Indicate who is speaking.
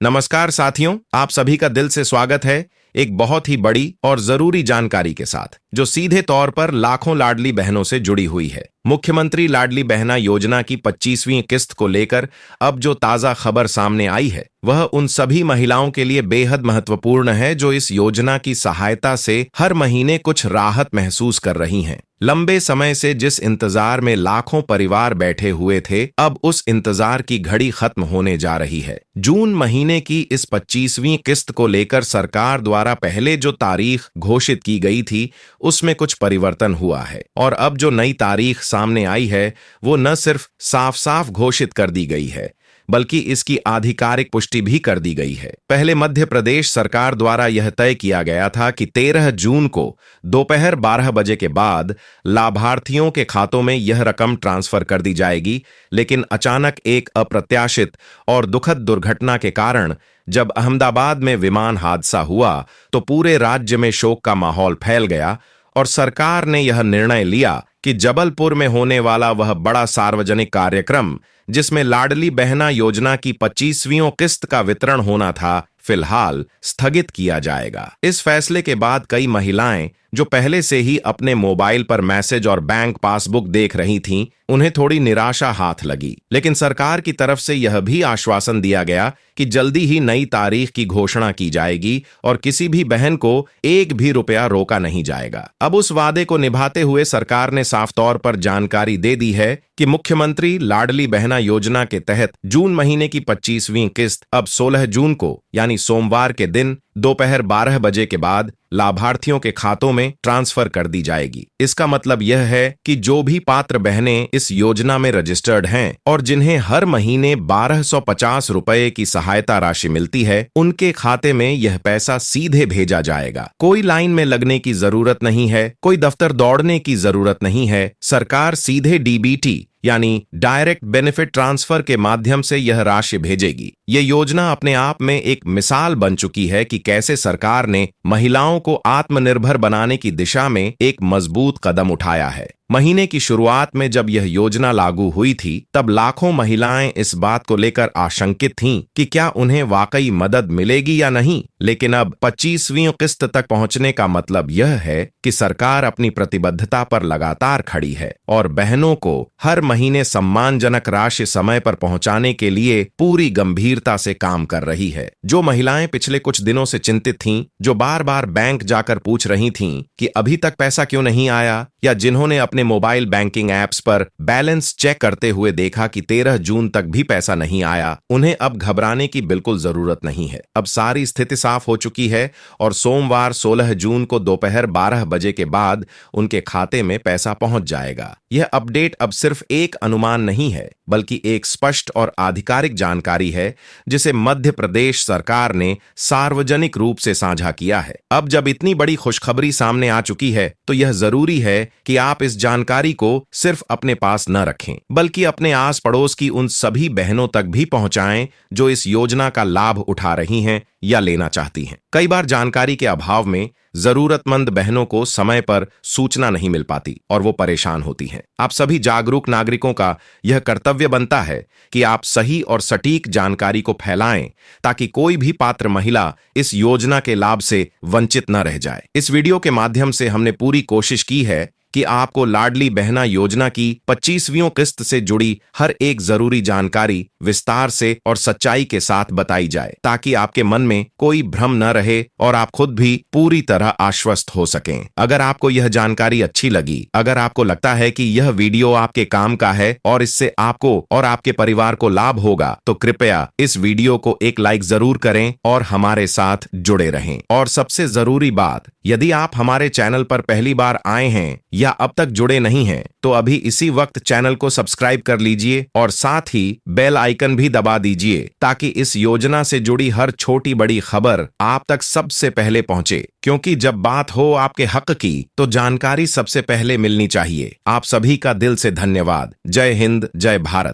Speaker 1: नमस्कार साथियों, आप सभी का दिल से स्वागत है एक बहुत ही बड़ी और जरूरी जानकारी के साथ, जो सीधे तौर पर लाखों लाडली बहनों से जुड़ी हुई है। मुख्यमंत्री लाडली बहना योजना की 25वीं किस्त को लेकर अब जो ताजा खबर सामने आई है, वह उन सभी महिलाओं के लिए बेहद महत्वपूर्ण है जो इस योजना की सहायता से हर महीने कुछ राहत महसूस कर रही हैं। लंबे समय से जिस इंतजार में लाखों परिवार बैठे हुए थे, अब उस इंतजार की घड़ी खत्म होने जा रही है। जून महीने की इस 25वीं किस्त को लेकर सरकार द्वारा पहले जो तारीख घोषित की गई थी, उसमें कुछ परिवर्तन हुआ है और अब जो नई तारीख सामने आई है, वो न सिर्फ साफ साफ घोषित कर दी गई है, बल्कि इसकी आधिकारिक पुष्टि भी कर दी गई है। पहले मध्य प्रदेश सरकार द्वारा यह तय किया गया था कि 13 जून को दोपहर 12 बजे के बाद लाभार्थियों के खातों में यह रकम ट्रांसफर कर दी जाएगी, लेकिन अचानक एक अप्रत्याशित और दुखद दुर्घटना के कारण जब अहमदाबाद में विमान हादसा हुआ, तो पूरे राज्य में शोक का माहौल फैल गया और सरकार ने यह निर्णय लिया कि जबलपुर में होने वाला वह बड़ा सार्वजनिक कार्यक्रम, जिसमें लाडली बहना योजना की 25वीं किस्त का वितरण होना था, फिलहाल स्थगित किया जाएगा। इस फैसले के बाद कई महिलाएं जो पहले से ही अपने मोबाइल पर मैसेज और बैंक पासबुक देख रही थीं, उन्हें थोड़ी निराशा हाथ लगी। लेकिन सरकार की तरफ से यह भी आश्वासन दिया गया कि जल्दी ही नई तारीख की घोषणा की जाएगी और किसी भी बहन को एक भी रुपया रोका नहीं जाएगा। अब उस वादे को निभाते हुए सरकार ने साफ तौर पर जानकारी दे दी है कि मुख्यमंत्री लाडली बहना योजना के तहत जून महीने की 25वीं किस्त अब 16 जून को यानी सोमवार के दिन दोपहर 12 बजे के बाद लाभार्थियों के खातों में ट्रांसफर कर दी जाएगी। इसका मतलब यह है कि जो भी पात्र बहनें इस योजना में रजिस्टर्ड हैं और जिन्हें हर महीने 1250 रुपए की सहायता राशि मिलती है, उनके खाते में यह पैसा सीधे भेजा जाएगा। कोई लाइन में लगने की जरूरत नहीं है, कोई दफ्तर दौड़ने की जरूरत नहीं है। सरकार सीधे डीबीटी यानी डायरेक्ट बेनिफिट ट्रांसफर के माध्यम से यह राशि भेजेगी। ये योजना अपने आप में एक मिसाल बन चुकी है कि कैसे सरकार ने महिलाओं को आत्मनिर्भर बनाने की दिशा में एक मजबूत कदम उठाया है। महीने की शुरुआत में जब यह योजना लागू हुई थी, तब लाखों महिलाएं इस बात को लेकर आशंकित थीं कि क्या उन्हें वाकई मदद मिलेगी या नहीं। लेकिन अब 25वीं किस्त तक पहुंचने का मतलब यह है कि सरकार अपनी प्रतिबद्धता पर लगातार खड़ी है और बहनों को हर महीने सम्मानजनक राशि समय पर पहुंचाने के लिए पूरी गंभीरता से काम कर रही है। जो महिलाएं पिछले कुछ दिनों से चिंतित थीं, जो बार बार बैंक जाकर पूछ रही थीं कि अभी तक पैसा क्यों नहीं आया, या जिन्होंने अपने मोबाइल बैंकिंग ऐप्स पर बैलेंस चेक करते हुए देखा कि 13 जून तक भी पैसा नहीं आया, उन्हें अब घबराने की बिल्कुल जरूरत नहीं है। अब सारी स्थिति साफ हो चुकी है और सोमवार 16 जून को दोपहर 12 बजे के बाद उनके खाते में पैसा पहुंच जाएगा। यह अपडेट अब सिर्फ एक अनुमान नहीं है, बल्कि एक स्पष्ट और आधिकारिक जानकारी है, जिसे मध्य प्रदेश सरकार ने सार्वजनिक रूप से साझा किया है। अब जब इतनी बड़ी खुशखबरी सामने आ चुकी है, तो यह जरूरी है कि आप इस जानकारी को सिर्फ अपने पास न रखें, बल्कि अपने आस पड़ोस की उन सभी बहनों तक भी पहुंचाएं जो इस योजना का लाभ उठा रही हैं या लेना चाहती हैं। कई बार जानकारी के अभाव में जरूरतमंद बहनों को समय पर सूचना नहीं मिल पाती और वो परेशान होती हैं। आप सभी जागरूक नागरिकों का यह कर्तव्य बनता है कि आप सही और सटीक जानकारी को फैलाएं, ताकि कोई भी पात्र महिला इस योजना के लाभ से वंचित न रह जाए। इस वीडियो के माध्यम से हमने पूरी कोशिश की है कि आपको लाडली बहना योजना की 25वीं किस्त से जुड़ी हर एक जरूरी जानकारी विस्तार से और सच्चाई के साथ बताई जाए, ताकि आपके मन में कोई भ्रम न रहे और आप खुद भी पूरी तरह आश्वस्त हो सकें। अगर आपको यह जानकारी अच्छी लगी, अगर आपको लगता है कि यह वीडियो आपके काम का है और इससे आपको और आपके परिवार को लाभ होगा, तो कृपया इस वीडियो को एक लाइक जरूर करें और हमारे साथ जुड़े रहें। और सबसे जरूरी बात, यदि आप हमारे चैनल पर पहली बार आए हैं या अब तक जुड़े नहीं हैं, तो अभी इसी वक्त चैनल को सब्सक्राइब कर लीजिए और साथ ही बेल आइकन भी दबा दीजिए, ताकि इस योजना से जुड़ी हर छोटी बड़ी खबर आप तक सबसे पहले पहुंचे। क्योंकि जब बात हो आपके हक की, तो जानकारी सबसे पहले मिलनी चाहिए। आप सभी का दिल से धन्यवाद। जय हिंद, जय भारत।